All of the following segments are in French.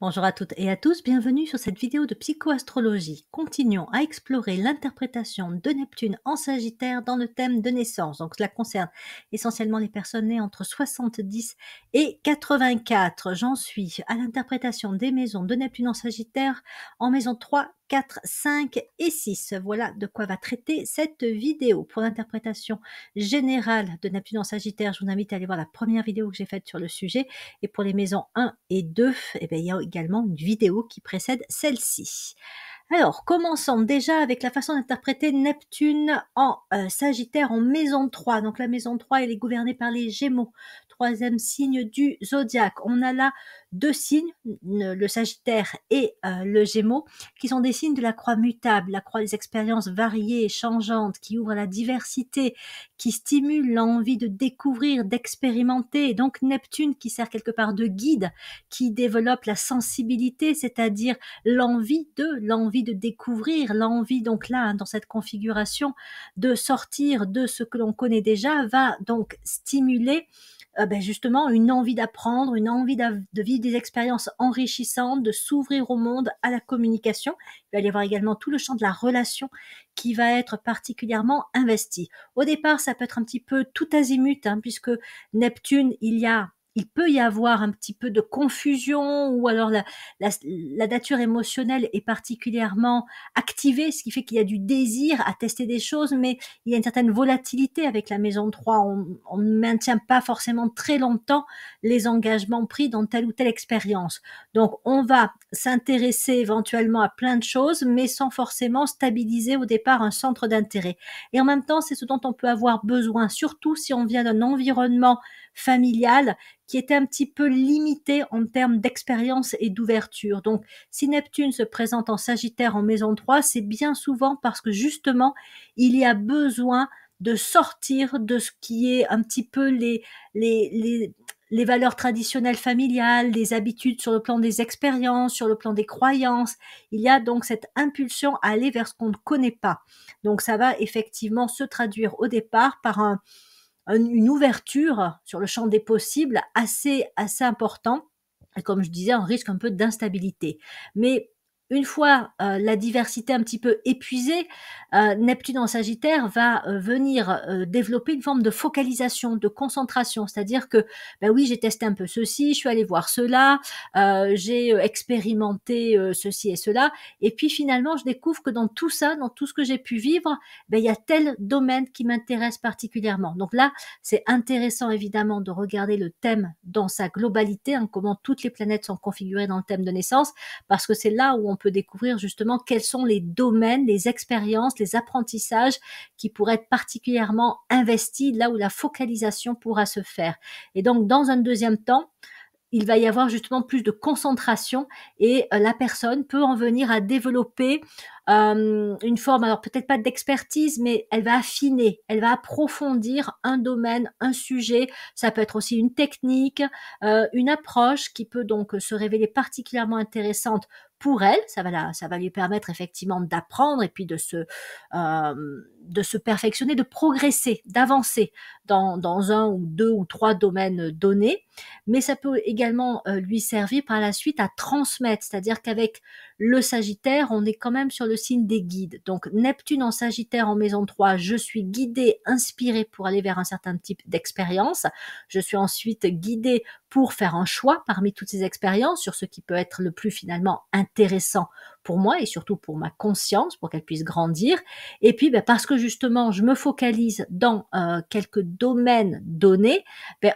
Bonjour à toutes et à tous, bienvenue sur cette vidéo de psychoastrologie. Continuons à explorer l'interprétation de Neptune en Sagittaire dans le thème de naissance. Donc cela concerne essentiellement les personnes nées entre 70 et 84. J'en suis à l'interprétation des maisons de Neptune en Sagittaire en maison 3, 4, 5 et 6. Voilà de quoi va traiter cette vidéo. Pour l'interprétation générale de Neptune en Sagittaire, je vous invite à aller voir la première vidéo que j'ai faite sur le sujet. Et pour les maisons 1 et 2, eh bien, il y a également une vidéo qui précède celle-ci. Alors, commençons déjà avec la façon d'interpréter Neptune en Sagittaire en maison 3. Donc la maison 3, elle est gouvernée par les Gémeaux, troisième signe du zodiaque. On a là deux signes, le Sagittaire et le Gémeaux, qui sont des signes de la croix mutable, la croix des expériences variées, changeantes, qui ouvre à la diversité, qui stimule l'envie de découvrir, d'expérimenter. Et donc Neptune qui sert quelque part de guide, qui développe la sensibilité, c'est-à-dire l'envie de découvrir, l'envie donc là, dans cette configuration, de sortir de ce que l'on connaît déjà, va donc stimuler justement une envie d'apprendre, une envie de vivre des expériences enrichissantes, de s'ouvrir au monde, à la communication. Il va y avoir également tout le champ de la relation qui va être particulièrement investi. Au départ, ça peut être un petit peu tout azimut, puisque Neptune, il peut y avoir un petit peu de confusion ou alors la nature émotionnelle est particulièrement activée, ce qui fait qu'il y a du désir à tester des choses, mais il y a une certaine volatilité avec la maison 3. On ne maintient pas forcément très longtemps les engagements pris dans telle ou telle expérience. Donc, on va s'intéresser éventuellement à plein de choses, mais sans forcément stabiliser au départ un centre d'intérêt. Et en même temps, c'est ce dont on peut avoir besoin, surtout si on vient d'un environnement familial qui était un petit peu limité en termes d'expérience et d'ouverture. Donc, si Neptune se présente en Sagittaire en maison 3, c'est bien souvent parce que justement, il y a besoin de sortir de ce qui est un petit peu les valeurs traditionnelles familiales, les habitudes sur le plan des expériences, sur le plan des croyances. Il y a donc cette impulsion à aller vers ce qu'on ne connaît pas. Donc, ça va effectivement se traduire au départ par une ouverture sur le champ des possibles assez important. Et comme je disais, un risque un peu d'instabilité. Mais une fois la diversité un petit peu épuisée, Neptune en Sagittaire va venir développer une forme de focalisation, de concentration. C'est-à-dire que, ben oui, j'ai testé un peu ceci, je suis allée voir cela, j'ai expérimenté ceci et cela. Et puis finalement, je découvre que dans tout ça, dans tout ce que j'ai pu vivre, ben, il y a tel domaine qui m'intéresse particulièrement. Donc là, c'est intéressant évidemment de regarder le thème dans sa globalité, comment toutes les planètes sont configurées dans le thème de naissance, parce que c'est là où on peut découvrir justement quels sont les domaines, les expériences, les apprentissages qui pourraient être particulièrement investis, là où la focalisation pourra se faire. Et donc, dans un deuxième temps, il va y avoir justement plus de concentration et la personne peut en venir à développer une forme, alors peut-être pas d'expertise, mais elle va affiner, elle va approfondir un domaine, un sujet. Ça peut être aussi une technique, une approche qui peut donc se révéler particulièrement intéressante pour elle. Ça va lui permettre effectivement d'apprendre et puis de se perfectionner, de progresser, d'avancer dans un ou deux ou trois domaines donnés. Mais ça peut également lui servir par la suite à transmettre, c'est-à-dire qu'avec le Sagittaire, on est quand même sur le signe des guides. Donc Neptune en Sagittaire en maison 3, je suis guidée, inspirée pour aller vers un certain type d'expérience. Je suis ensuite guidée pour faire un choix parmi toutes ces expériences sur ce qui peut être le plus finalement intéressant pour moi et surtout pour ma conscience, pour qu'elle puisse grandir. Et puis, parce que justement, je me focalise dans quelques domaines donnés,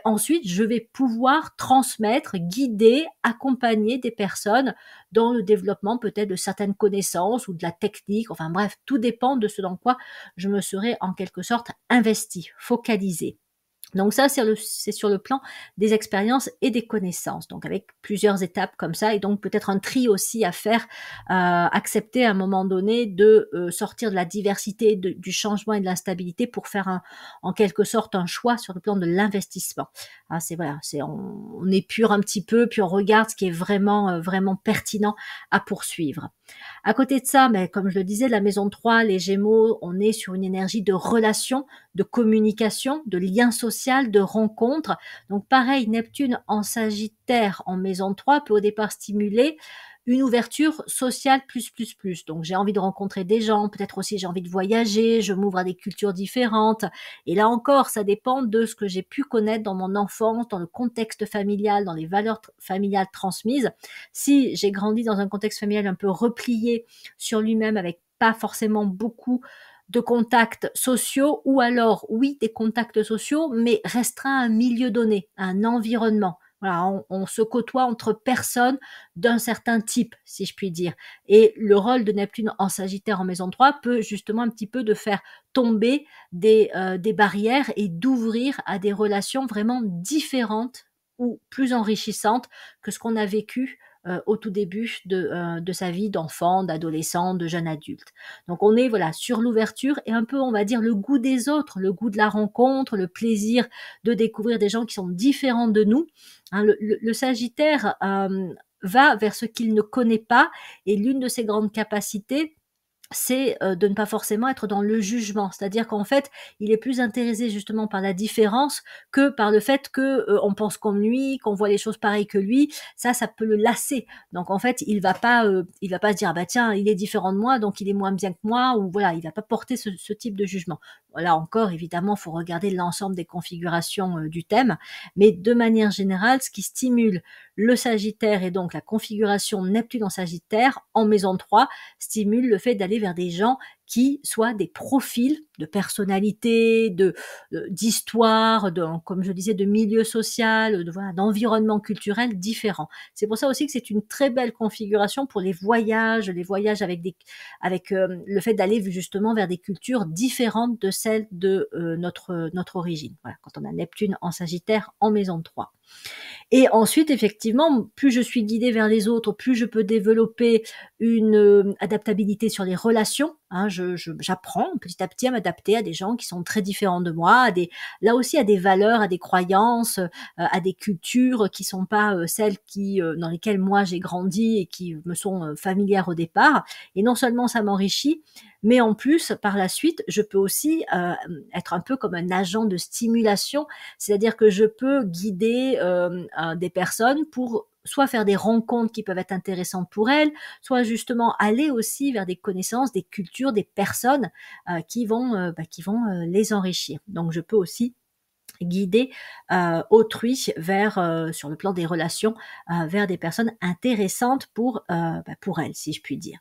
ensuite, je vais pouvoir transmettre, guider, accompagner des personnes dans le développement peut-être de certaines connaissances ou de la technique. Enfin bref, tout dépend de ce dans quoi je me serai en quelque sorte investie, focalisée. Donc ça, c'est sur le plan des expériences et des connaissances, donc avec plusieurs étapes comme ça, et donc peut-être un tri aussi à faire, accepter à un moment donné de sortir de la diversité, du changement et de l'instabilité pour faire en quelque sorte un choix sur le plan de l'investissement. On épure un petit peu, puis on regarde ce qui est vraiment pertinent à poursuivre. À côté de ça, comme je le disais, la maison 3, les Gémeaux, on est sur une énergie de relation, de communication, de lien social, social, de rencontres. Donc pareil, Neptune en Sagittaire en maison 3 peut au départ stimuler une ouverture sociale plus, plus, plus. Donc j'ai envie de rencontrer des gens, peut-être aussi j'ai envie de voyager, je m'ouvre à des cultures différentes. Et là encore, ça dépend de ce que j'ai pu connaître dans mon enfance, dans le contexte familial, dans les valeurs familiales transmises. Si j'ai grandi dans un contexte familial un peu replié sur lui-même avec pas forcément beaucoup de contacts sociaux, ou alors oui des contacts sociaux mais restreints à un milieu donné, à un environnement. Voilà, on se côtoie entre personnes d'un certain type, si je puis dire. Et le rôle de Neptune en Sagittaire en maison 3 peut justement un petit peu de faire tomber des barrières et d'ouvrir à des relations vraiment différentes ou plus enrichissantes que ce qu'on a vécu au tout début de sa vie d'enfant, d'adolescent, de jeune adulte. Donc on est voilà sur l'ouverture et un peu on va dire le goût des autres, le goût de la rencontre, le plaisir de découvrir des gens qui sont différents de nous. Hein, le Sagittaire va vers ce qu'il ne connaît pas et l'une de ses grandes capacités, c'est de ne pas forcément être dans le jugement. C'est-à-dire qu'en fait, il est plus intéressé justement par la différence que par le fait que on pense comme lui, qu'on voit les choses pareilles que lui. Ça peut le lasser. Donc en fait, il va pas se dire ah bah tiens, il est différent de moi, donc il est moins bien que moi, ou voilà, il va pas porter ce type de jugement. Voilà encore, évidemment, faut regarder l'ensemble des configurations du thème, mais de manière générale, ce qui stimule le Sagittaire et donc la configuration Neptune en Sagittaire en maison 3 stimule le fait d'aller vers des gens qui soient des profils de personnalité, d'histoire, comme je disais, de milieu social, voilà, d'environnement culturel différent. C'est pour ça aussi que c'est une très belle configuration pour les voyages avec le fait d'aller justement vers des cultures différentes de celles de notre origine. Voilà, quand on a Neptune en Sagittaire en maison 3. Et ensuite, effectivement, plus je suis guidée vers les autres, plus je peux développer une adaptabilité sur les relations. Hein, j'apprends petit à petit à m'adapter à des gens qui sont très différents de moi, là aussi à des valeurs, à des croyances, à des cultures qui sont pas celles dans lesquelles moi j'ai grandi et qui me sont familières au départ. Et non seulement ça m'enrichit, mais en plus, par la suite, je peux aussi être un peu comme un agent de stimulation, c'est-à-dire que je peux guider des personnes pour soit faire des rencontres qui peuvent être intéressantes pour elles, soit justement aller aussi vers des connaissances, des cultures, des personnes qui vont les enrichir. Donc je peux aussi guider autrui sur le plan des relations, vers des personnes intéressantes pour elles, si je puis dire.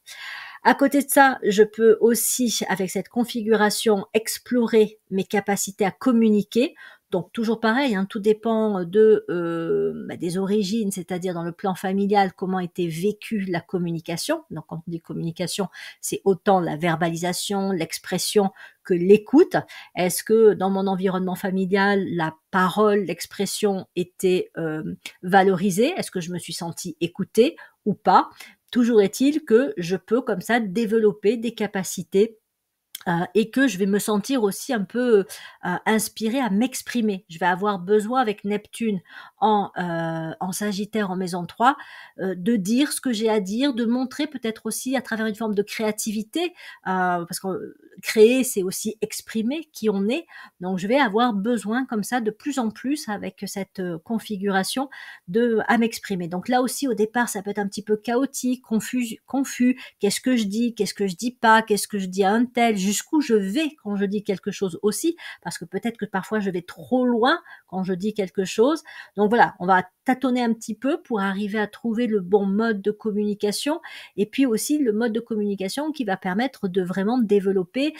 À côté de ça, je peux aussi, avec cette configuration, explorer mes capacités à communiquer. Donc toujours pareil, hein, tout dépend des origines, c'est-à-dire dans le plan familial, comment était vécue la communication. Donc quand on dit communication, c'est autant la verbalisation, l'expression que l'écoute. Est-ce que dans mon environnement familial, la parole, l'expression était valorisée? Est-ce que je me suis sentie écoutée ou pas? Toujours est-il que je peux comme ça développer des capacités et que je vais me sentir aussi un peu inspirée à m'exprimer. Je vais avoir besoin avec Neptune en Sagittaire en maison 3 de dire ce que j'ai à dire, de montrer peut-être aussi à travers une forme de créativité, parce que créer c'est aussi exprimer qui on est. Donc je vais avoir besoin comme ça de plus en plus avec cette configuration à m'exprimer. Donc là aussi au départ ça peut être un petit peu chaotique, confus. Qu'est-ce que je dis, qu'est-ce que je dis pas, qu'est-ce que je dis à un tel, jusqu'où je vais quand je dis quelque chose aussi, parce que peut-être que parfois je vais trop loin quand je dis quelque chose. Donc voilà, on va tâtonner un petit peu pour arriver à trouver le bon mode de communication, et puis aussi le mode de communication qui va permettre de vraiment développer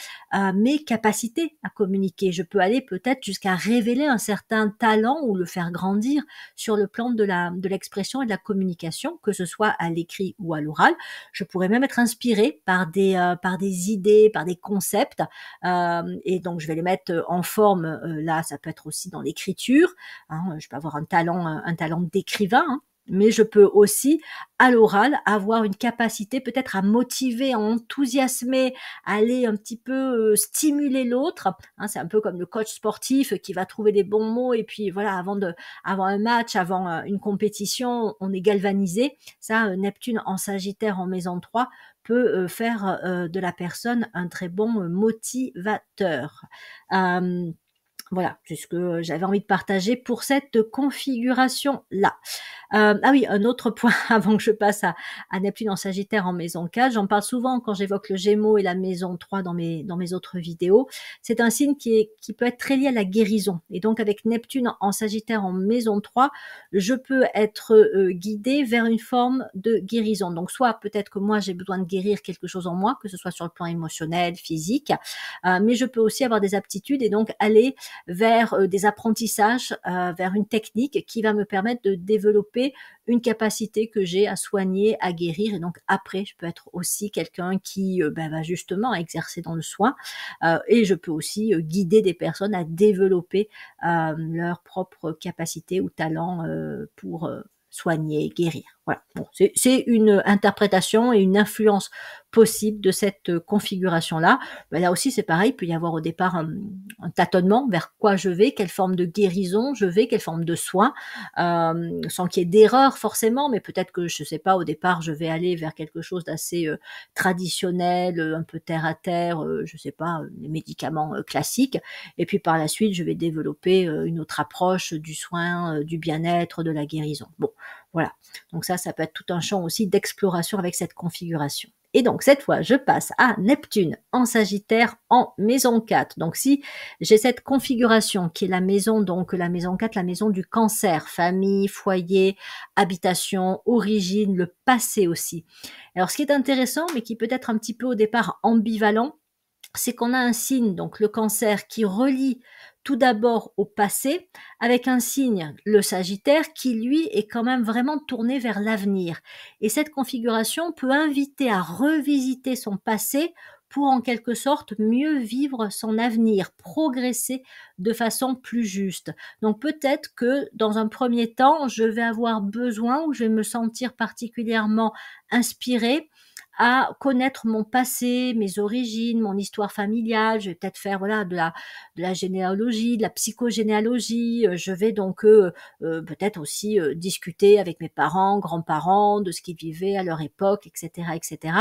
mes capacités à communiquer. Je peux aller peut-être jusqu'à révéler un certain talent ou le faire grandir sur le plan de l'expression et de la communication, que ce soit à l'écrit ou à l'oral. Je pourrais même être inspirée par des idées, par des concepts, et donc je vais les mettre en forme. Là, ça peut être aussi dans l'écriture. Hein, je peux avoir un talent d'écrivain. Hein, mais je peux aussi, à l'oral, avoir une capacité peut-être à motiver, à enthousiasmer, à aller un petit peu stimuler l'autre. Hein, c'est un peu comme le coach sportif qui va trouver les bons mots et puis voilà, avant un match, avant une compétition, on est galvanisé. Ça, Neptune en Sagittaire en maison 3 peut faire de la personne un très bon motivateur. Voilà, c'est ce que j'avais envie de partager pour cette configuration-là. Ah oui, un autre point avant que je passe à Neptune en Sagittaire en maison 4, j'en parle souvent quand j'évoque le Gémeaux et la maison 3 dans mes autres vidéos. C'est un signe qui peut être très lié à la guérison et donc avec Neptune en Sagittaire en maison 3, je peux être, guidée vers une forme de guérison. Donc soit peut-être que moi j'ai besoin de guérir quelque chose en moi, que ce soit sur le plan émotionnel, physique, mais je peux aussi avoir des aptitudes et donc aller vers des apprentissages, vers une technique qui va me permettre de développer une capacité que j'ai à soigner, à guérir et donc après je peux être aussi quelqu'un qui, va justement exercer dans le soin, et je peux aussi, guider des personnes à développer, leurs propres capacités ou talents, pour, soigner, guérir. Voilà. Bon, c'est une interprétation et une influence possible de cette, configuration-là. Bah, là aussi c'est pareil, il peut y avoir au départ un tâtonnement vers quoi je vais, quelle forme de guérison je vais, quelle forme de soin, sans qu'il y ait d'erreur forcément, mais peut-être que je sais pas, au départ je vais aller vers quelque chose d'assez traditionnel, un peu terre à terre, je sais pas, les médicaments classiques, et puis par la suite je vais développer une autre approche du soin, du bien-être, de la guérison. Bon, voilà. Donc ça peut être tout un champ aussi d'exploration avec cette configuration. Et donc cette fois, je passe à Neptune en Sagittaire en maison 4. Donc si j'ai cette configuration qui est la maison, donc la maison 4, la maison du cancer, famille, foyer, habitation, origine, le passé aussi. Alors ce qui est intéressant, mais qui peut être un petit peu au départ ambivalent, c'est qu'on a un signe, donc le cancer, qui relie tout d'abord au passé, avec un signe, le Sagittaire, qui lui est quand même vraiment tourné vers l'avenir. Et cette configuration peut inviter à revisiter son passé pour en quelque sorte mieux vivre son avenir, progresser de façon plus juste. Donc peut-être que dans un premier temps, je vais avoir besoin ou je vais me sentir particulièrement inspirée à connaître mon passé, mes origines, mon histoire familiale. Je vais peut-être faire voilà de la généalogie, de la psychogénéalogie. Je vais donc peut-être aussi discuter avec mes parents, grands-parents, de ce qu'ils vivaient à leur époque, etc., etc.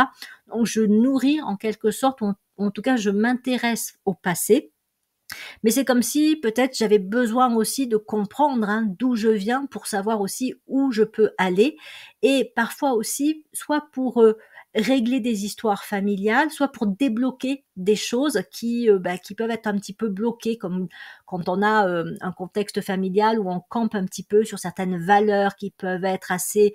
Donc je nourris en quelque sorte, ou en tout cas je m'intéresse au passé. Mais c'est comme si peut-être j'avais besoin aussi de comprendre d'où je viens pour savoir aussi où je peux aller et parfois aussi soit pour régler des histoires familiales, soit pour débloquer des choses qui peuvent être un petit peu bloquées, comme quand on a un contexte familial où on campe un petit peu sur certaines valeurs qui peuvent être assez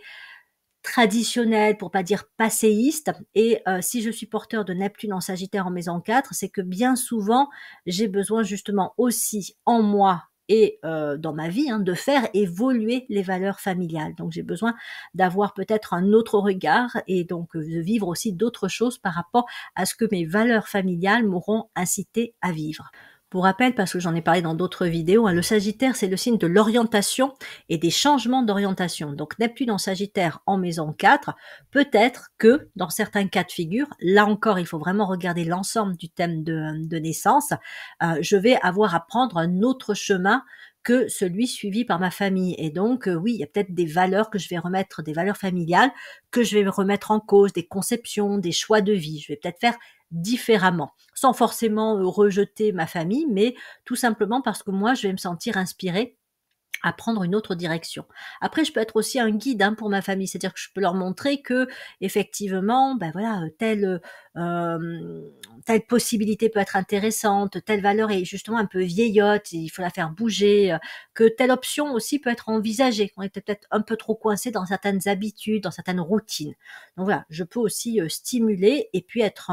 traditionnelle, pour pas dire passéiste. Et si je suis porteur de Neptune en Sagittaire en maison 4, c'est que bien souvent, j'ai besoin justement aussi en moi et dans ma vie, de faire évoluer les valeurs familiales. Donc j'ai besoin d'avoir peut-être un autre regard et donc de vivre aussi d'autres choses par rapport à ce que mes valeurs familiales m'auront incité à vivre. Pour rappel, parce que j'en ai parlé dans d'autres vidéos, le Sagittaire, c'est le signe de l'orientation et des changements d'orientation. Donc Neptune en Sagittaire en maison 4, peut-être que dans certains cas de figure, là encore, il faut vraiment regarder l'ensemble du thème de naissance, je vais avoir à prendre un autre chemin que celui suivi par ma famille. Et donc, oui, il y a peut-être des valeurs que je vais remettre, des valeurs familiales, que je vais remettre en cause, des conceptions, des choix de vie. Je vais peut-être faire différemment, sans forcément rejeter ma famille, mais tout simplement parce que moi, je vais me sentir inspirée à prendre une autre direction. Après, je peux être aussi un guide pour ma famille, c'est-à-dire que je peux leur montrer que effectivement, ben voilà, telle possibilité peut être intéressante, telle valeur est justement un peu vieillotte, il faut la faire bouger, que telle option aussi peut être envisagée. On était peut-être un peu trop coincé dans certaines habitudes, dans certaines routines. Donc voilà, je peux aussi stimuler et puis être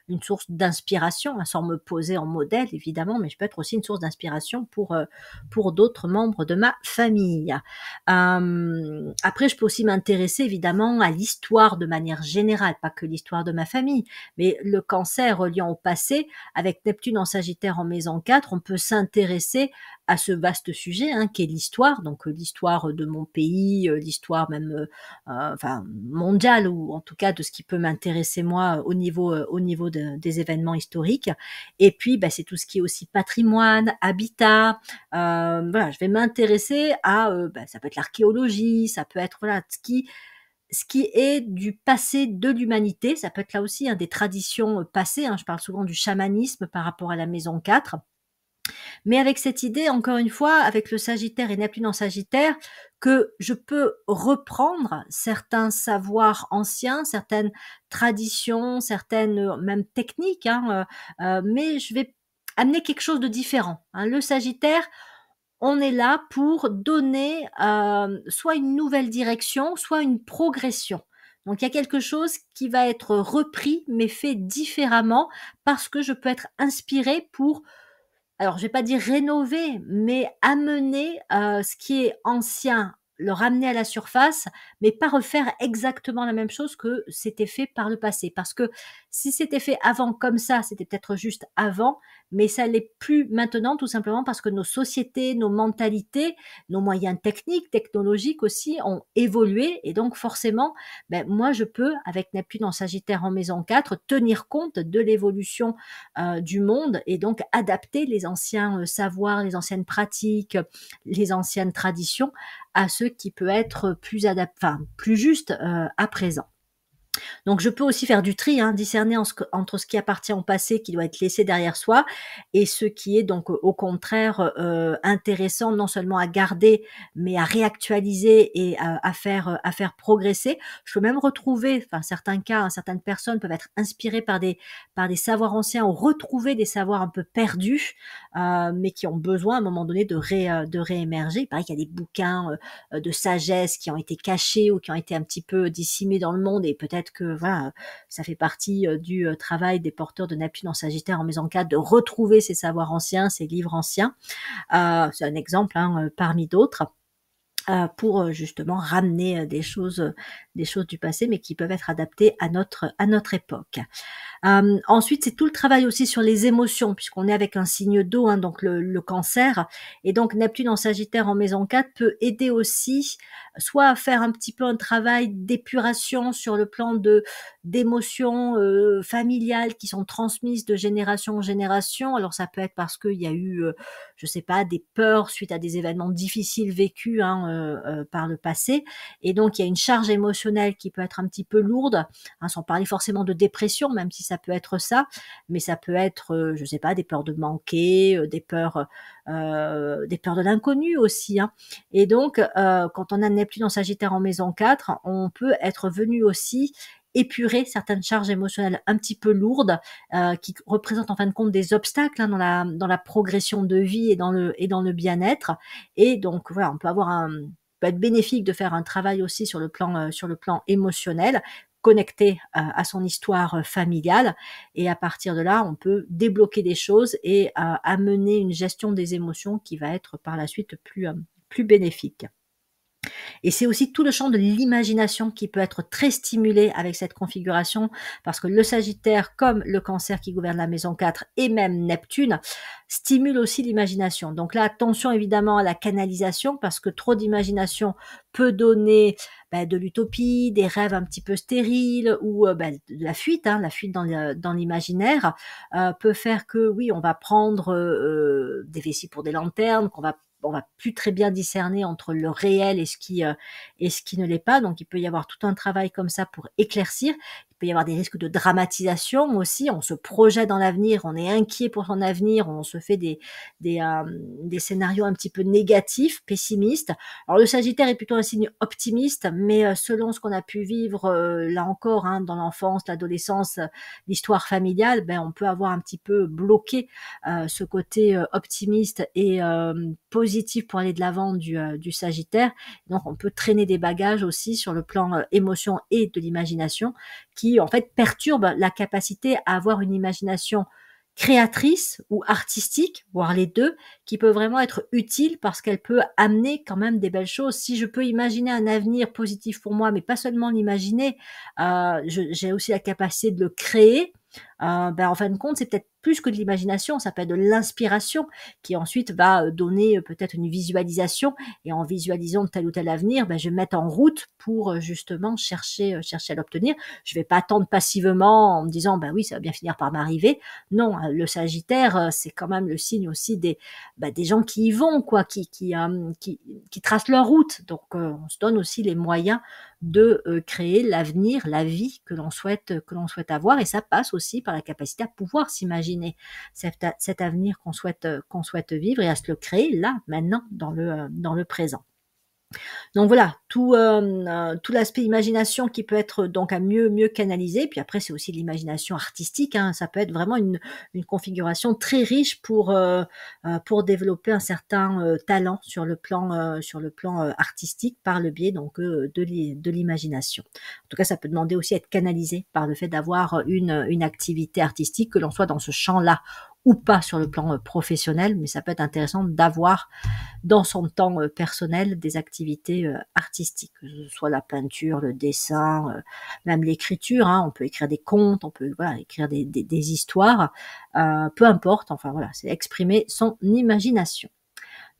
une source d'inspiration, sans me poser en modèle évidemment, mais je peux être aussi une source d'inspiration pour d'autres membres de ma famille. Après, je peux aussi m'intéresser évidemment à l'histoire de manière générale, pas que l'histoire de ma famille, mais le cancer reliant au passé, avec Neptune en Sagittaire en maison 4, on peut s'intéresser à ce vaste sujet qui est l'histoire, donc l'histoire de mon pays, l'histoire même enfin mondiale, ou en tout cas de ce qui peut m'intéresser moi au niveau des événements historiques. Et puis c'est tout ce qui est aussi patrimoine, habitat, voilà, je vais m'intéresser à, ça peut être l'archéologie, ça peut être voilà ce qui est du passé de l'humanité. Ça peut être là aussi des traditions passées, je parle souvent du chamanisme par rapport à la maison 4. Mais avec cette idée, encore une fois, avec le Sagittaire et Neptune en Sagittaire, que je peux reprendre certains savoirs anciens, certaines traditions, certaines, même techniques, hein, mais je vais amener quelque chose de différent, hein. Le Sagittaire, on est là pour donner, soit une nouvelle direction, soit une progression. Donc il y a quelque chose qui va être repris, mais fait différemment parce que je peux être inspirée pour, alors je vais pas dire rénover, mais amener, ce qui est ancien, le ramener à la surface, mais pas refaire exactement la même chose que c'était fait par le passé. Parce que si c'était fait avant comme ça, c'était peut-être juste avant, mais ça l'est plus maintenant, tout simplement parce que nos sociétés, nos mentalités, nos moyens techniques, technologiques aussi ont évolué, et donc forcément, moi je peux, avec Neptune en Sagittaire en maison 4, tenir compte de l'évolution du monde, et donc adapter les anciens savoirs, les anciennes pratiques, les anciennes traditions à ce qui peut être plus juste à présent. Donc je peux aussi faire du tri, hein, discerner entre ce qui appartient au passé, qui doit être laissé derrière soi, et ce qui est donc au contraire intéressant, non seulement à garder, mais à réactualiser et à faire progresser. Je peux même retrouver, enfin certains cas, hein, certaines personnes peuvent être inspirées par des savoirs anciens, ou retrouver des savoirs un peu perdus, mais qui ont besoin à un moment donné de réémerger. Il paraît qu'il y a des bouquins de sagesse qui ont été cachés ou qui ont été un petit peu dissimés dans le monde, et peut-être que voilà, ça fait partie du travail des porteurs de Neptune en Sagittaire en maison 4 de retrouver ces savoirs anciens, ces livres anciens. C'est un exemple, hein, parmi d'autres, pour justement ramener des choses du passé, mais qui peuvent être adaptées à notre époque. Ensuite, c'est tout le travail aussi sur les émotions, puisqu'on est avec un signe d'eau, hein, donc le Cancer, et donc Neptune en Sagittaire en maison 4 peut aider aussi, soit à faire un petit peu un travail d'épuration sur le plan d'émotions familiales qui sont transmises de génération en génération. Alors ça peut être parce qu'il y a eu, je sais pas, des peurs suite à des événements difficiles vécus, hein, par le passé, et donc il y a une charge émotionnelle qui peut être un petit peu lourde, hein, sans parler forcément de dépression, même si ça peut être ça, mais ça peut être, je sais pas, des peurs de manquer, des peurs de l'inconnu aussi, hein. Et donc, quand on a Neptune en Sagittaire en maison 4, on peut être venu aussi épurer certaines charges émotionnelles un petit peu lourdes, qui représentent en fin de compte des obstacles, hein, dans la progression de vie et dans le bien-être. Et donc voilà, on peut avoir peut être bénéfique de faire un travail aussi sur le plan émotionnel, connecté à son histoire familiale, et à partir de là, on peut débloquer des choses et amener une gestion des émotions qui va être par la suite plus bénéfique. Et c'est aussi tout le champ de l'imagination qui peut être très stimulé avec cette configuration, parce que le Sagittaire, comme le Cancer qui gouverne la maison 4, et même Neptune, stimule aussi l'imagination. Donc là, attention évidemment à la canalisation, parce que trop d'imagination peut donner de l'utopie, des rêves un petit peu stériles, ou de la fuite dans l'imaginaire, peut faire que oui, on va prendre des vessies pour des lanternes, on va plus très bien discerner entre le réel et ce qui ne l'est pas. Donc il peut y avoir tout un travail comme ça pour éclaircir. Il peut y avoir des risques de dramatisation aussi. On se projette dans l'avenir, on est inquiet pour son avenir, on se fait des scénarios un petit peu négatifs, pessimistes. Alors le Sagittaire est plutôt un signe optimiste, mais selon ce qu'on a pu vivre, là encore, hein, dans l'enfance, l'adolescence, l'histoire familiale, on peut avoir un petit peu bloqué ce côté optimiste et positif pour aller de l'avant du Sagittaire. Donc on peut traîner des bagages aussi sur le plan émotion et de l'imagination, qui en fait perturbent la capacité à avoir une imagination créatrice ou artistique, voire les deux, qui peut vraiment être utile parce qu'elle peut amener quand même des belles choses. Si je peux imaginer un avenir positif pour moi, mais pas seulement l'imaginer, j'ai aussi la capacité de le créer. En fin de compte, c'est peut-être plus que de l'imagination, ça peut être de l'inspiration qui ensuite va donner peut-être une visualisation, et en visualisant tel ou tel avenir, je vais me mettre en route pour justement chercher à l'obtenir. Je vais pas attendre passivement en me disant oui, ça va bien finir par m'arriver. Non, le Sagittaire, c'est quand même le signe aussi des gens qui y vont, quoi, qui tracent leur route. Donc on se donne aussi les moyens de créer l'avenir, la vie que l'on souhaite avoir, et ça passe aussi par la capacité à pouvoir s'imaginer s'imaginer cet avenir qu'on souhaite vivre et à se le créer là, maintenant, dans le présent. Donc voilà, tout l'aspect imagination qui peut être donc à mieux canaliser. Puis après, c'est aussi de l'imagination artistique, hein. Ça peut être vraiment une configuration très riche pour développer un certain talent sur le plan artistique par le biais donc de l'imagination. En tout cas, ça peut demander aussi à être canalisé par le fait d'avoir une activité artistique, que l'on soit dans ce champ-là ou pas sur le plan professionnel, mais ça peut être intéressant d'avoir dans son temps personnel des activités artistiques, que ce soit la peinture, le dessin, même l'écriture, hein. On peut écrire des contes, on peut voilà, écrire des histoires, peu importe, enfin voilà, c'est exprimer son imagination.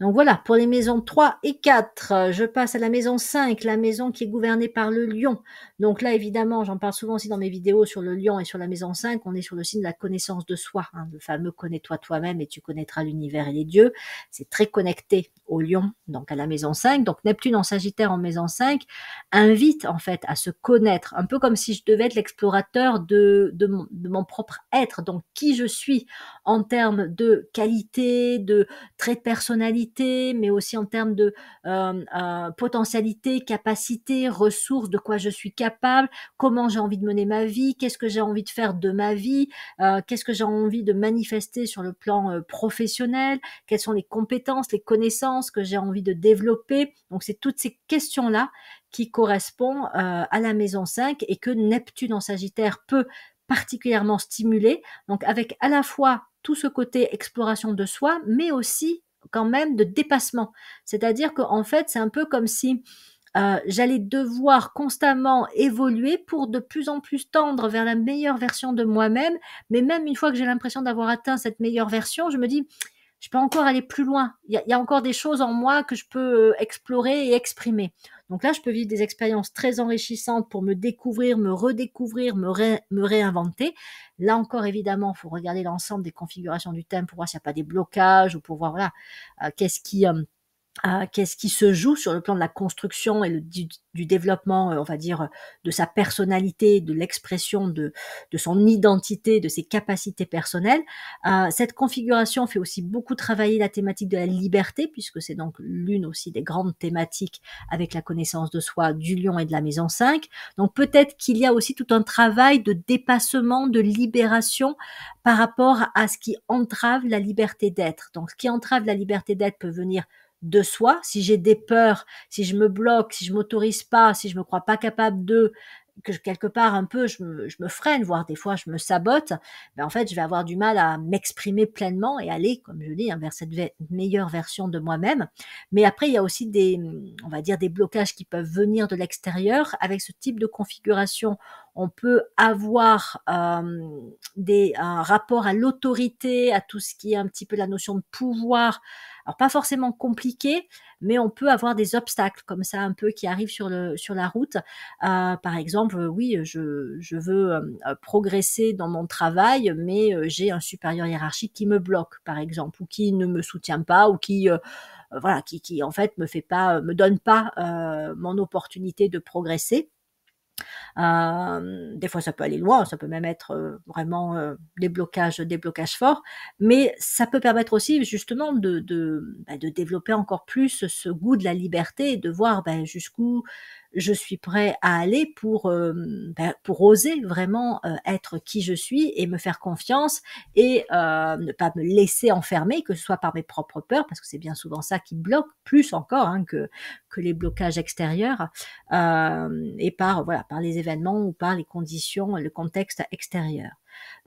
Donc voilà, pour les maisons 3 et 4, je passe à la maison 5, la maison qui est gouvernée par le lion. Donc là, évidemment, j'en parle souvent aussi dans mes vidéos sur le lion et sur la maison 5, on est sur le signe de la connaissance de soi, hein, le fameux connais-toi toi-même et tu connaîtras l'univers et les dieux. C'est très connecté au lion, donc à la maison 5. Donc Neptune en Sagittaire en maison 5 invite en fait à se connaître, un peu comme si je devais être l'explorateur de mon propre être, donc qui je suis en termes de qualité, de traits de personnalité, mais aussi en termes de potentialité, capacité, ressources, de quoi je suis capable, comment j'ai envie de mener ma vie, qu'est-ce que j'ai envie de faire de ma vie, qu'est-ce que j'ai envie de manifester sur le plan professionnel, quelles sont les compétences, les connaissances que j'ai envie de développer. Donc c'est toutes ces questions-là qui correspondent à la maison 5 et que Neptune en Sagittaire peut particulièrement stimuler. Donc avec à la fois tout ce côté exploration de soi, mais aussi quand même de dépassement. C'est-à-dire qu'en fait, c'est un peu comme si j'allais devoir constamment évoluer pour de plus en plus tendre vers la meilleure version de moi-même. Mais même une fois que j'ai l'impression d'avoir atteint cette meilleure version, je me dis, je peux encore aller plus loin. Il y a encore des choses en moi que je peux explorer et exprimer. Donc là, je peux vivre des expériences très enrichissantes pour me découvrir, me redécouvrir, me réinventer. Là encore, évidemment, il faut regarder l'ensemble des configurations du thème pour voir s'il n'y a pas des blocages ou pour voir voilà, qu'est-ce qui se joue sur le plan de la construction et du développement, on va dire, de sa personnalité, de l'expression de son identité, de ses capacités personnelles. Cette configuration fait aussi beaucoup travailler la thématique de la liberté, puisque c'est donc l'une aussi des grandes thématiques avec la connaissance de soi du lion et de la maison 5. Donc peut-être qu'il y a aussi tout un travail de dépassement, de libération par rapport à ce qui entrave la liberté d'être. Donc ce qui entrave la liberté d'être peut venir de soi, si j'ai des peurs, si je me bloque, si je m'autorise pas, si je me crois pas capable que quelque part un peu je me freine, voire des fois je me sabote, ben en fait je vais avoir du mal à m'exprimer pleinement et aller, comme je dis, hein, vers cette meilleure version de moi-même. Mais après il y a aussi on va dire des blocages qui peuvent venir de l'extérieur. Avec ce type de configuration, on peut avoir un rapport à l'autorité, à tout ce qui est un petit peu la notion de pouvoir. Alors pas forcément compliqué, mais on peut avoir des obstacles comme ça un peu qui arrivent sur la route. Par exemple, oui, je veux progresser dans mon travail, mais j'ai un supérieur hiérarchique qui me bloque, par exemple, ou qui ne me soutient pas, ou voilà, qui en fait me donne pas mon opportunité de progresser. Des fois, ça peut aller loin, ça peut même être vraiment des blocages forts, mais ça peut permettre aussi justement de développer encore plus ce goût de la liberté et de voir jusqu'où je suis prêt à aller pour oser vraiment être qui je suis et me faire confiance et ne pas me laisser enfermer, que ce soit par mes propres peurs, parce que c'est bien souvent ça qui bloque, plus encore hein, que les blocages extérieurs, et par les événements ou par les conditions, le contexte extérieur.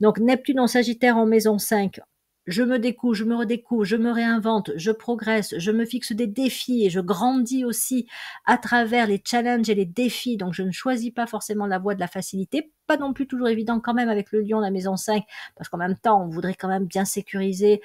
Donc Neptune en Sagittaire en maison 5, je me découvre, je me redécouvre, je me réinvente, je progresse, je me fixe des défis et je grandis aussi à travers les challenges et les défis. Donc je ne choisis pas forcément la voie de la facilité, pas non plus toujours évident quand même avec le lion, la maison 5, parce qu'en même temps on voudrait quand même bien sécuriser,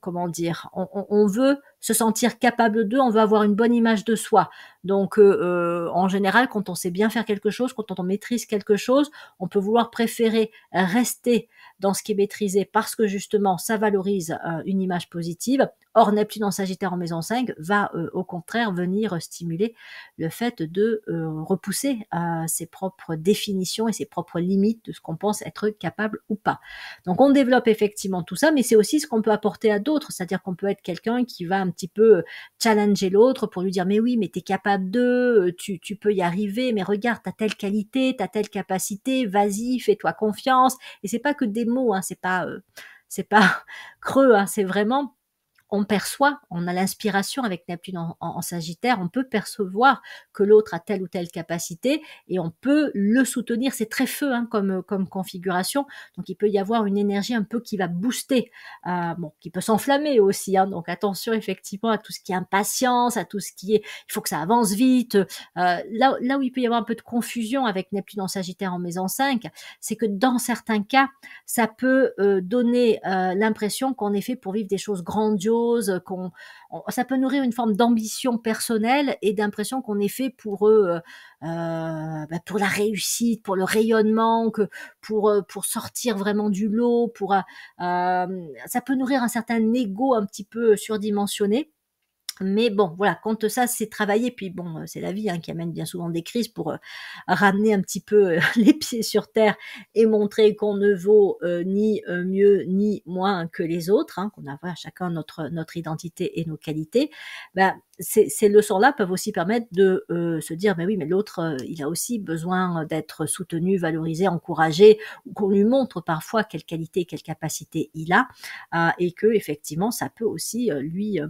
comment dire, on veut se sentir capable d'eux, on veut avoir une bonne image de soi. Donc en général, quand on sait bien faire quelque chose, quand on maîtrise quelque chose, on peut vouloir préférer rester dans ce qui est maîtrisé parce que justement ça valorise une image positive, Or, Neptune en Sagittaire en maison 5 va au contraire venir stimuler le fait de repousser ses propres définitions et ses propres limites de ce qu'on pense être capable ou pas. Donc on développe effectivement tout ça, mais c'est aussi ce qu'on peut apporter à d'autres, c'est-à-dire qu'on peut être quelqu'un qui va un petit peu challenger l'autre pour lui dire mais oui, mais tu es capable de, tu peux y arriver, mais regarde, tu as telle qualité, tu as telle capacité, vas-y, fais-toi confiance. Et c'est pas que des mots, hein, c'est pas creux, hein, c'est vraiment on perçoit, on a l'inspiration avec Neptune en Sagittaire, on peut percevoir que l'autre a telle ou telle capacité et on peut le soutenir. C'est très feu hein, comme configuration, donc il peut y avoir une énergie un peu qui va booster, bon, qui peut s'enflammer aussi. Hein, donc attention effectivement à tout ce qui est impatience, à tout ce qui est, il faut que ça avance vite. Là où il peut y avoir un peu de confusion avec Neptune en Sagittaire en maison 5, c'est que dans certains cas, ça peut donner l'impression qu'on est fait pour vivre des choses grandioses, ça peut nourrir une forme d'ambition personnelle et d'impression qu'on est fait pour pour la réussite, pour le rayonnement, pour sortir vraiment du lot, ça peut nourrir un certain ego un petit peu surdimensionné. Mais bon, voilà, quand ça c'est travaillé, puis bon, c'est la vie hein, qui amène bien souvent des crises pour ramener un petit peu les pieds sur terre et montrer qu'on ne vaut ni mieux ni moins que les autres, hein, qu'on a voilà, chacun notre identité et nos qualités. Ben, ces leçons-là peuvent aussi permettre de se dire, mais oui, mais l'autre, il a aussi besoin d'être soutenu, valorisé, encouragé, ou qu'on lui montre parfois quelle qualité, quelle capacité il a, et que effectivement, ça peut aussi lui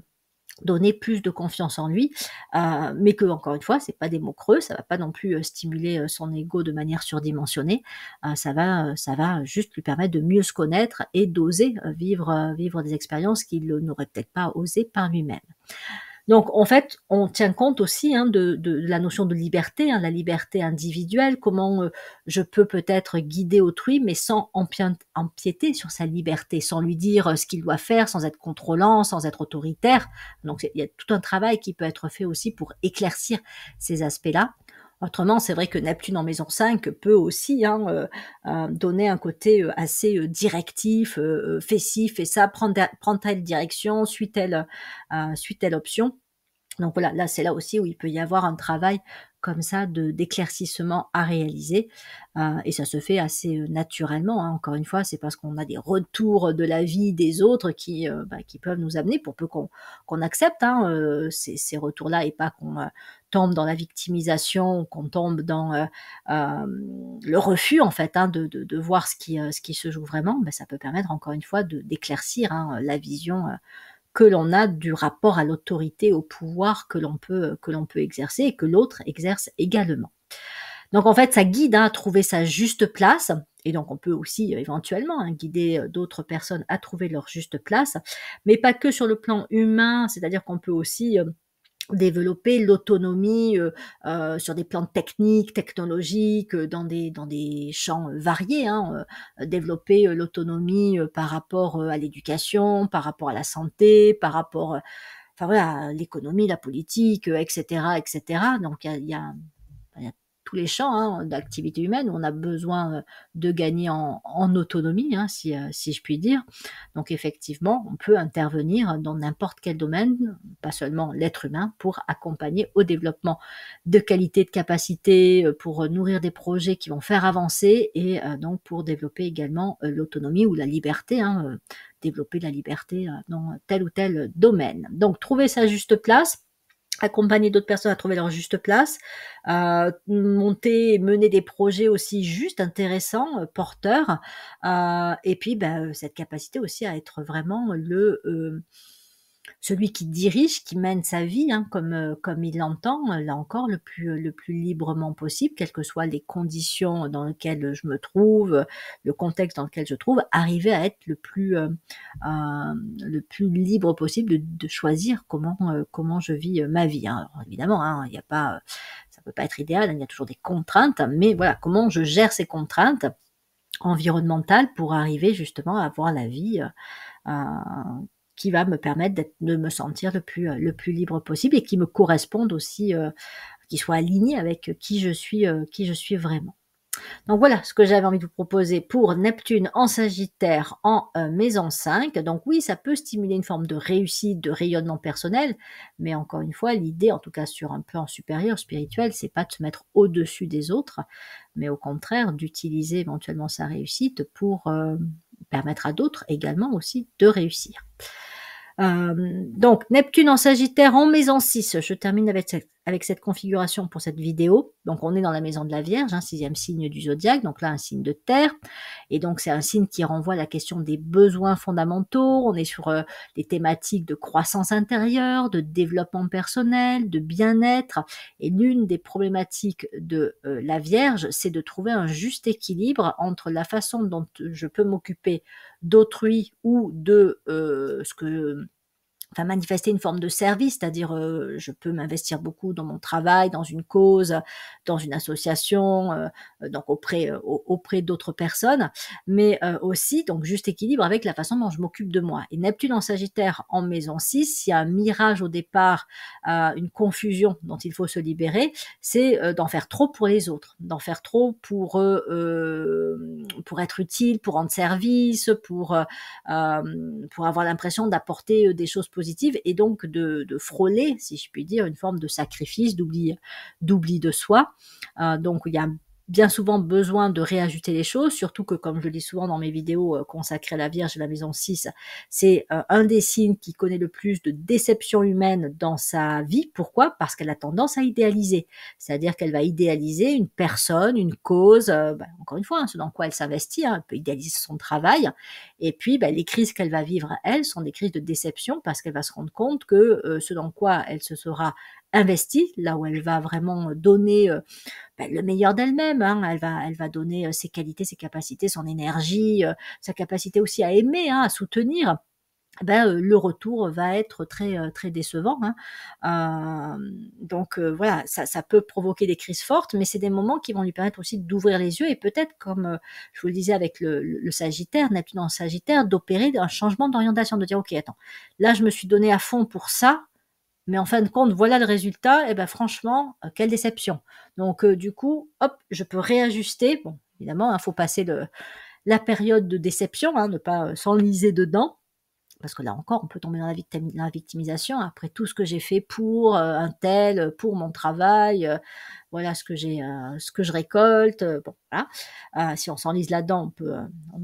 donner plus de confiance en lui, mais que encore une fois, c'est pas des mots creux, ça va pas non plus stimuler son ego de manière surdimensionnée. Ça va juste lui permettre de mieux se connaître et d'oser vivre des expériences qu'il n'aurait peut-être pas osé par lui-même. Donc, en fait, on tient compte aussi hein, de la notion de liberté, hein, la liberté individuelle, comment je peux peut-être guider autrui, mais sans empiéter sur sa liberté, sans lui dire ce qu'il doit faire, sans être contrôlant, sans être autoritaire. Donc, il y a tout un travail qui peut être fait aussi pour éclaircir ces aspects-là. Autrement, c'est vrai que Neptune en maison 5 peut aussi hein, donner un côté assez directif, fais ci, fais ça, prends telle direction, suis telle option. Donc voilà, là c'est là aussi où il peut y avoir un travail comme ça d'éclaircissement à réaliser et ça se fait assez naturellement. Hein. Encore une fois, c'est parce qu'on a des retours de la vie des autres qui peuvent nous amener, pour peu qu'on accepte hein, ces retours-là et pas qu'on tombe dans la victimisation, qu'on tombe dans le refus en fait hein, de voir ce qui se joue vraiment. Ben, ça peut permettre encore une fois d'éclaircir hein, la vision que l'on a du rapport à l'autorité, au pouvoir que l'on peut exercer et que l'autre exerce également. Donc en fait, ça guide hein, à trouver sa juste place, et donc on peut aussi éventuellement hein, guider d'autres personnes à trouver leur juste place, mais pas que sur le plan humain, c'est-à-dire qu'on peut aussi développer l'autonomie sur des plans techniques, technologiques, dans des champs variés, hein, développer l'autonomie par rapport à l'éducation, par rapport à la santé, par rapport enfin voilà, à l'économie, la politique, etc., etc. Donc il y a tous les champs hein, d'activité humaine où on a besoin de gagner en autonomie, hein, si je puis dire. Donc effectivement, on peut intervenir dans n'importe quel domaine, pas seulement l'être humain, pour accompagner au développement de qualité, de capacité, pour nourrir des projets qui vont faire avancer et donc pour développer également l'autonomie ou la liberté, hein, développer la liberté dans tel ou tel domaine. Donc trouver sa juste place, accompagner d'autres personnes à trouver leur juste place, monter et mener des projets aussi justes, intéressants, porteurs, et puis cette capacité aussi à être vraiment celui qui dirige, qui mène sa vie hein, comme il l'entend, là encore le plus librement possible, quelles que soient les conditions dans lesquelles je me trouve, le contexte dans lequel je trouve, arriver à être le plus libre possible de choisir comment je vis ma vie. Hein. Alors évidemment, hein, il y a pas, ça peut pas être idéal, hein, il y a toujours des contraintes, mais voilà, comment je gère ces contraintes environnementales pour arriver justement à avoir la vie qui va me permettre de me sentir le plus libre possible et qui me corresponde aussi, qui soit aligné avec qui je suis vraiment. Donc voilà ce que j'avais envie de vous proposer pour Neptune en Sagittaire en maison 5. Donc oui, ça peut stimuler une forme de réussite, de rayonnement personnel, mais encore une fois, l'idée, en tout cas sur un plan supérieur, spirituel, c'est pas de se mettre au-dessus des autres, mais au contraire d'utiliser éventuellement sa réussite pour permettre à d'autres également aussi de réussir. Donc Neptune en Sagittaire en maison 6, je termine avec cette configuration pour cette vidéo. Donc on est dans la maison de la Vierge, hein, 6e signe du zodiaque, donc là un signe de terre, et donc c'est un signe qui renvoie à la question des besoins fondamentaux. On est sur les thématiques de croissance intérieure, de développement personnel, de bien-être, et l'une des problématiques de la Vierge, c'est de trouver un juste équilibre entre la façon dont je peux m'occuper d'autrui ou de manifester une forme de service, c'est-à-dire je peux m'investir beaucoup dans mon travail, dans une cause, dans une association, donc auprès d'autres personnes, mais aussi donc juste équilibre avec la façon dont je m'occupe de moi. Et Neptune en Sagittaire en maison 6, il y a un mirage au départ, une confusion dont il faut se libérer, c'est d'en faire trop pour les autres, d'en faire trop pour être utile, pour rendre service, pour avoir l'impression d'apporter des choses positives et donc de frôler, si je puis dire, une forme de sacrifice, d'oubli de soi. Donc il y a bien souvent besoin de réajuster les choses, surtout que, comme je le dis souvent dans mes vidéos consacrées à la Vierge et la maison 6, c'est un des signes qui connaît le plus de déception humaine dans sa vie. Pourquoi? Parce qu'elle a tendance à idéaliser. C'est-à-dire qu'elle va idéaliser une personne, une cause, encore une fois, hein, ce dans quoi elle s'investit, hein, elle peut idéaliser son travail, et puis les crises qu'elle va vivre, elle, sont des crises de déception, parce qu'elle va se rendre compte que ce dans quoi elle se sera investie, là où elle va vraiment donner le meilleur d'elle-même, hein. Elle va donner ses qualités, ses capacités, son énergie, sa capacité aussi à aimer, hein, à soutenir. Le retour va être très décevant, hein. Donc voilà, ça peut provoquer des crises fortes, mais c'est des moments qui vont lui permettre aussi d'ouvrir les yeux et peut-être, comme je vous le disais avec le Sagittaire, Neptune en Sagittaire, d'opérer un changement d'orientation, de dire: «OK, attends, là je me suis donné à fond pour ça, mais en fin de compte, voilà le résultat, et franchement, quelle déception». Donc du coup, hop, je peux réajuster. Bon, évidemment, il faut passer la période de déception, hein, ne pas s'enliser dedans, parce que là encore, on peut tomber dans la victimisation. Après tout ce que j'ai fait pour un tel, pour mon travail, voilà ce que je récolte. Bon, voilà. Si on s'enlise là-dedans, on peut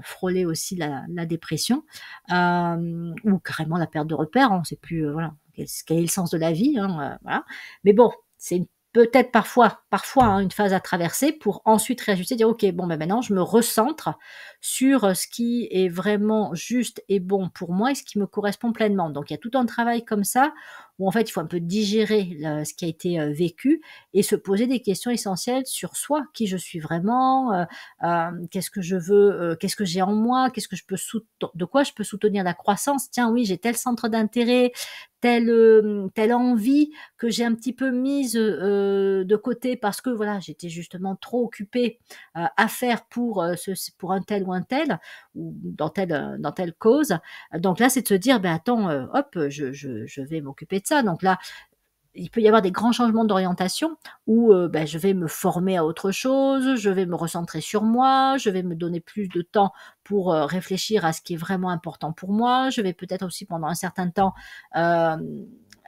frôler aussi la dépression, ou carrément la perte de repères. On ne sait plus, voilà, quel est le sens de la vie, hein, voilà. Mais bon, c'est peut-être parfois, hein, une phase à traverser pour ensuite réajuster, dire: «OK, bon, maintenant je me recentre sur ce qui est vraiment juste et bon pour moi et ce qui me correspond pleinement». Donc il y a tout un travail comme ça, où en fait il faut un peu digérer ce qui a été vécu et se poser des questions essentielles sur soi, qui je suis vraiment, qu'est-ce que je veux, qu'est-ce que j'ai en moi, qu'est-ce que je peux de quoi je peux soutenir la croissance. Tiens, oui, j'ai tel centre d'intérêt, telle envie que j'ai un petit peu mise de côté, parce que voilà, j'étais justement trop occupée à faire pour pour un tel ou un tel, ou dans telle cause. Donc là, c'est de se dire: attends, hop, je vais m'occuper de ça». Donc là, il peut y avoir des grands changements d'orientation où je vais me former à autre chose, je vais me recentrer sur moi, je vais me donner plus de temps pour réfléchir à ce qui est vraiment important pour moi. Je vais peut-être aussi, pendant un certain temps,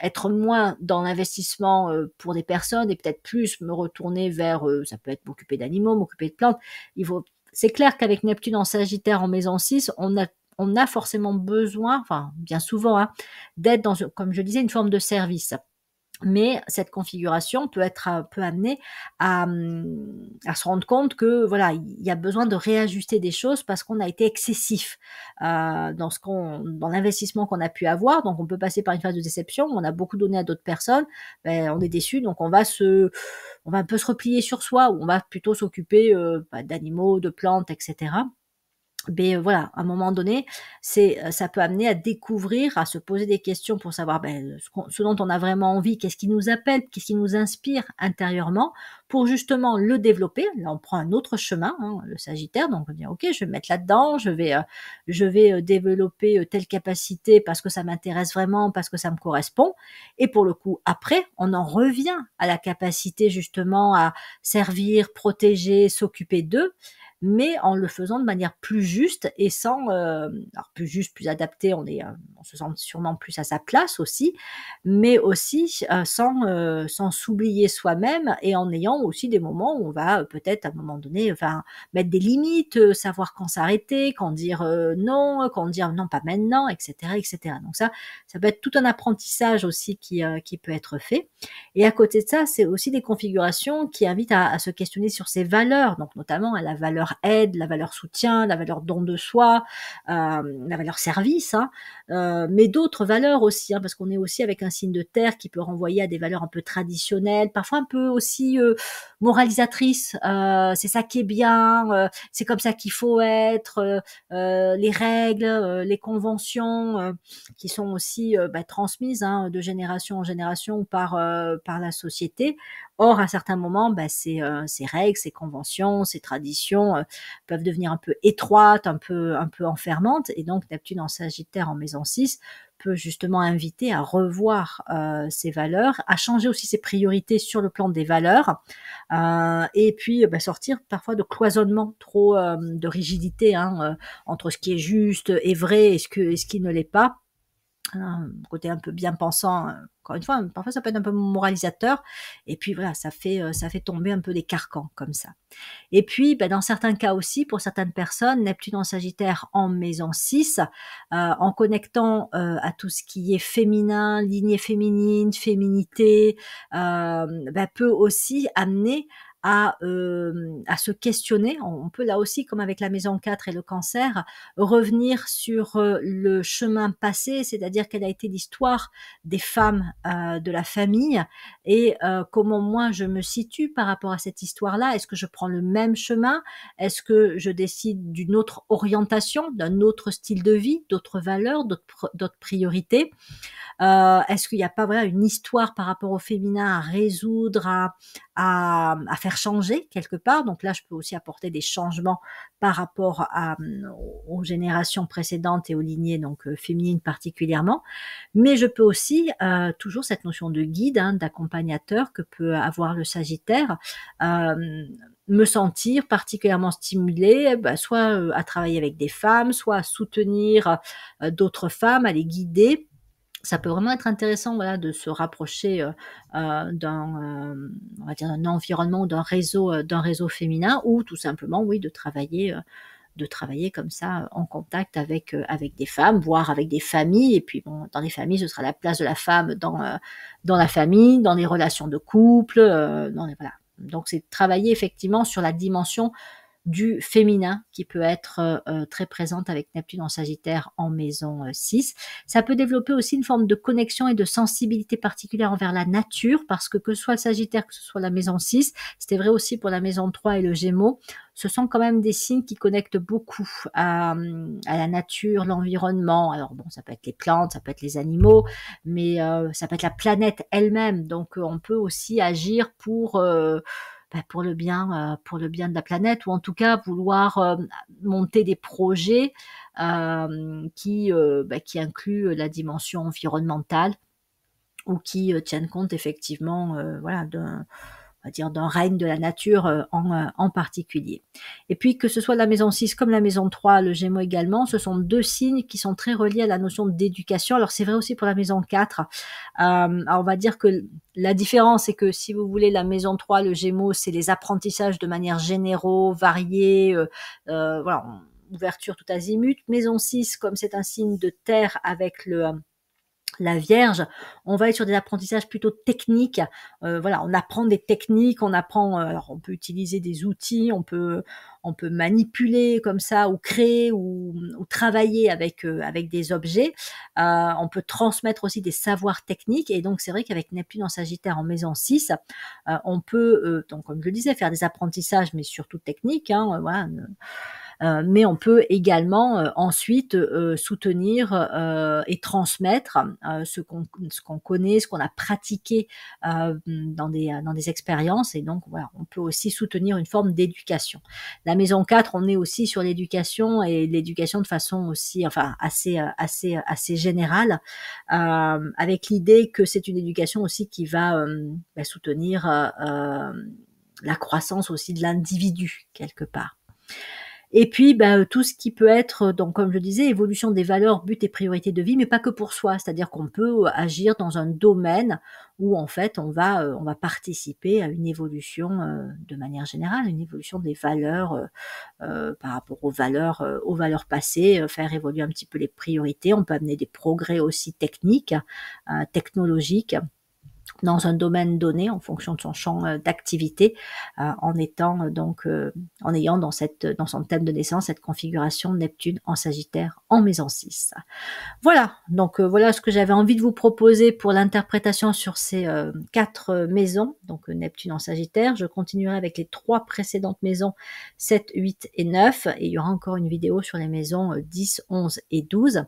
être moins dans l'investissement pour des personnes, et peut-être plus me retourner vers, ça peut être m'occuper d'animaux, m'occuper de plantes. C'est clair qu'avec Neptune en Sagittaire en maison 6, on a forcément besoin, enfin bien souvent, hein, d'être dans, comme je disais, une forme de service. Mais cette configuration peut amener à se rendre compte que voilà, il y a besoin de réajuster des choses, parce qu'on a été excessif dans l'investissement qu'on a pu avoir. Donc on peut passer par une phase de déception, on a beaucoup donné à d'autres personnes, on est déçu, donc on va un peu se replier sur soi, ou on va plutôt s'occuper d'animaux, de plantes, etc. Mais voilà, à un moment donné, ça peut amener à découvrir, à se poser des questions pour savoir ce dont on a vraiment envie, qu'est-ce qui nous appelle, qu'est-ce qui nous inspire intérieurement, pour justement le développer. Là, on prend un autre chemin, hein, le Sagittaire, donc on dit: «OK, je vais me mettre là-dedans, je vais développer, telle capacité parce que ça m'intéresse vraiment, parce que ça me correspond», et pour le coup, après, on en revient à la capacité justement à servir, protéger, s'occuper d'eux, mais en le faisant de manière plus juste et sans, alors plus juste, plus adapté, on se sent sûrement plus à sa place aussi, mais aussi, sans s'oublier soi-même et en ayant aussi des moments où on va, peut-être à un moment donné, enfin, mettre des limites, savoir quand s'arrêter, quand dire, non, quand dire: «Non, pas maintenant», et cetera, et cetera. Donc ça peut être tout un apprentissage aussi qui peut être fait, et à côté de ça, c'est aussi des configurations qui invitent à se questionner sur ses valeurs, donc notamment à la valeur aide, la valeur soutien, la valeur don de soi, la valeur service, hein, mais d'autres valeurs aussi, hein, parce qu'on est aussi avec un signe de terre qui peut renvoyer à des valeurs un peu traditionnelles, parfois un peu aussi moralisatrices. C'est ça qui est bien, c'est comme ça qu'il faut être, les règles, les conventions qui sont aussi transmises, hein, de génération en génération par la société. Or, à certains moments, ces règles, ces conventions, ces traditions peuvent devenir un peu étroites, un peu enfermantes, et donc Neptune en Sagittaire en maison 6 peut justement inviter à revoir ses valeurs, à changer aussi ses priorités sur le plan des valeurs, et puis sortir parfois de cloisonnement trop, de rigidité, hein, entre ce qui est juste et vrai et ce qui ne l'est pas. Côté un peu bien pensant, encore une fois, parfois ça peut être un peu moralisateur, et puis voilà, ça fait tomber un peu des carcans comme ça. Et puis, dans certains cas aussi, pour certaines personnes, Neptune en Sagittaire en maison 6, en connectant, à tout ce qui est féminin, lignée féminine, féminité, peut aussi amener à se questionner. On peut là aussi, comme avec la maison 4 et le Cancer, revenir sur, le chemin passé, c'est-à-dire quelle a été l'histoire des femmes, de la famille, et comment moi je me situe par rapport à cette histoire-là. Est-ce que je prends le même chemin? Est-ce que je décide d'une autre orientation, d'un autre style de vie, d'autres valeurs, d'autres priorités? Est-ce qu'il n'y a pas, voilà, une histoire par rapport au féminin à résoudre, à faire changer quelque part? Donc là, je peux aussi apporter des changements par rapport aux générations précédentes et aux lignées, donc féminines particulièrement. Mais je peux aussi, toujours cette notion de guide, hein, d'accompagnateur que peut avoir le Sagittaire, me sentir particulièrement stimulée, soit, à travailler avec des femmes, soit à soutenir, d'autres femmes, à les guider. Ça peut vraiment être intéressant, voilà, de se rapprocher, on va dire d'un environnement, d'un réseau féminin, ou tout simplement, oui, de travailler comme ça, en contact avec des femmes, voire avec des familles. Et puis bon, dans les familles, ce sera la place de la femme dans la famille, dans les relations de couple, voilà. Donc c'est travailler effectivement sur la dimension du féminin qui peut être, très présente avec Neptune en Sagittaire en maison, 6. Ça peut développer aussi une forme de connexion et de sensibilité particulière envers la nature, parce que ce soit le Sagittaire, que ce soit la maison 6, c'était vrai aussi pour la maison 3 et le Gémeaux. Ce sont quand même des signes qui connectent beaucoup à la nature, l'environnement. Alors bon, ça peut être les plantes, ça peut être les animaux, mais ça peut être la planète elle-même. Donc on peut aussi agir pour le bien de la planète, ou en tout cas vouloir, monter des projets, qui incluent la dimension environnementale, ou qui, tiennent compte effectivement, voilà, on va dire d'un règne de la nature, en particulier. Et puis que ce soit la maison 6 comme la maison 3, le Gémeaux également, ce sont 2 signes qui sont très reliés à la notion d'éducation. Alors c'est vrai aussi pour la maison 4. Alors on va dire que la différence, c'est que si vous voulez, la maison 3, le Gémeaux, c'est les apprentissages de manière généraux, variés, voilà, ouverture tout azimut. Maison 6, comme c'est un signe de terre avec la Vierge, on va être sur des apprentissages plutôt techniques. Voilà, on apprend des techniques, on apprend, alors on peut utiliser des outils, on peut manipuler comme ça, ou créer, ou travailler avec des objets. On peut transmettre aussi des savoirs techniques, et donc c'est vrai qu'avec Neptune en Sagittaire en maison 6, on peut, donc comme je le disais, faire des apprentissages, mais surtout techniques, hein, voilà, mais on peut également ensuite soutenir et transmettre ce qu'on connaît, ce qu'on a pratiqué dans des expériences, et donc voilà, on peut aussi soutenir une forme d'éducation. La maison 4, on est aussi sur l'éducation, et l'éducation de façon aussi, enfin assez générale, avec l'idée que c'est une éducation aussi qui va soutenir la croissance aussi de l'individu quelque part. Et puis, tout ce qui peut être, donc comme je disais, évolution des valeurs, buts et priorités de vie, mais pas que pour soi. C'est-à-dire qu'on peut agir dans un domaine où en fait on va participer à une évolution de manière générale, une évolution des valeurs par rapport aux valeurs passées, faire évoluer un petit peu les priorités. On peut amener des progrès aussi techniques, technologiques, dans un domaine donné en fonction de son champ d'activité, en étant en ayant dans son thème de naissance cette configuration Neptune en Sagittaire en maison 6. Voilà, donc voilà ce que j'avais envie de vous proposer pour l'interprétation sur ces 4 maisons, donc Neptune en Sagittaire. Je continuerai avec les 3 précédentes maisons 7, 8 et 9, et il y aura encore une vidéo sur les maisons 10, 11 et 12.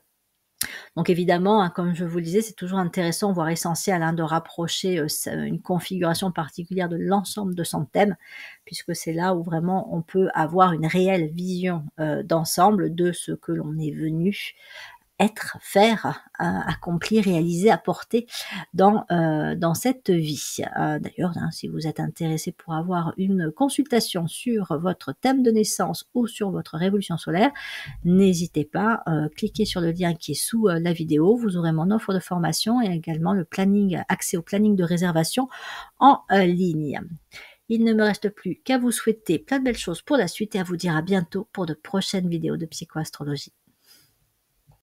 Donc évidemment, hein, comme je vous le disais, c'est toujours intéressant, voire essentiel, de rapprocher une configuration particulière de l'ensemble de son thème, puisque c'est là où vraiment on peut avoir une réelle vision d'ensemble de ce que l'on est venu être, faire, accomplir, réaliser, apporter dans cette vie. D'ailleurs, si vous êtes intéressé pour avoir une consultation sur votre thème de naissance ou sur votre révolution solaire, n'hésitez pas, cliquez sur le lien qui est sous la vidéo, vous aurez mon offre de formation et également le planning, accès au planning de réservation en ligne. Il ne me reste plus qu'à vous souhaiter plein de belles choses pour la suite et à vous dire à bientôt pour de prochaines vidéos de psychoastrologie.